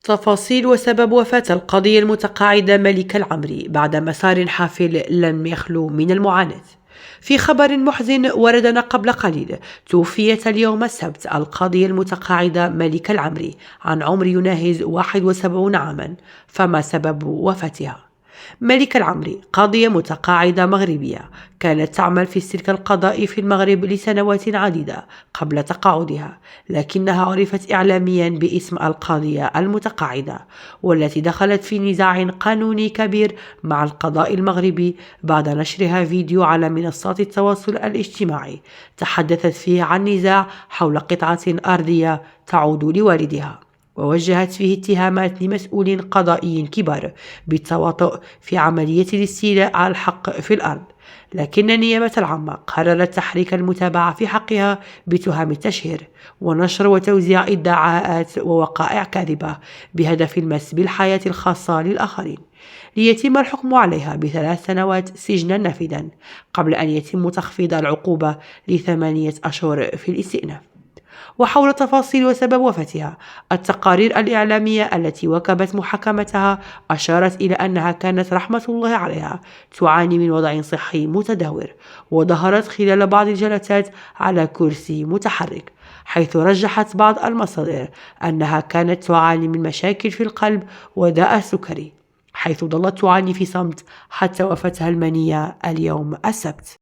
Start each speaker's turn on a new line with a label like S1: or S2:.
S1: تفاصيل وسبب وفاة القاضية المتقاعدة ملكة العمري بعد مسار حافل لم يخلو من المعاناة. في خبر محزن وردنا قبل قليل، توفيت اليوم السبت القاضية المتقاعدة ملكة العمري عن عمر يناهز 71 عاما. فما سبب وفاتها؟ ملكة العمري قاضية متقاعدة مغربية، كانت تعمل في السلك القضائي في المغرب لسنوات عديدة قبل تقاعدها، لكنها عرفت إعلاميا باسم القاضية المتقاعدة، والتي دخلت في نزاع قانوني كبير مع القضاء المغربي بعد نشرها فيديو على منصات التواصل الاجتماعي تحدثت فيه عن نزاع حول قطعة أرضية تعود لوالدها، ووجهت فيه اتهامات لمسؤولين قضائيين كبار بالتواطؤ في عملية الاستيلاء على الحق في الأرض. لكن النيابة العامة قررت تحريك المتابعة في حقها بتهم التشهير ونشر وتوزيع ادعاءات ووقائع كاذبة بهدف المس بالحياة الخاصة للآخرين، ليتم الحكم عليها ب3 سنوات سجنا نافذا قبل أن يتم تخفيض العقوبة ل8 أشهر في الاستئناف. وحول تفاصيل وسبب وفاتها، التقارير الإعلامية التي واكبت محاكمتها أشارت إلى أنها كانت رحمة الله عليها تعاني من وضع صحي متدهور، وظهرت خلال بعض الجلسات على كرسي متحرك، حيث رجحت بعض المصادر أنها كانت تعاني من مشاكل في القلب وداء السكري، حيث ظلت تعاني في صمت حتى وفاتها المنية اليوم السبت.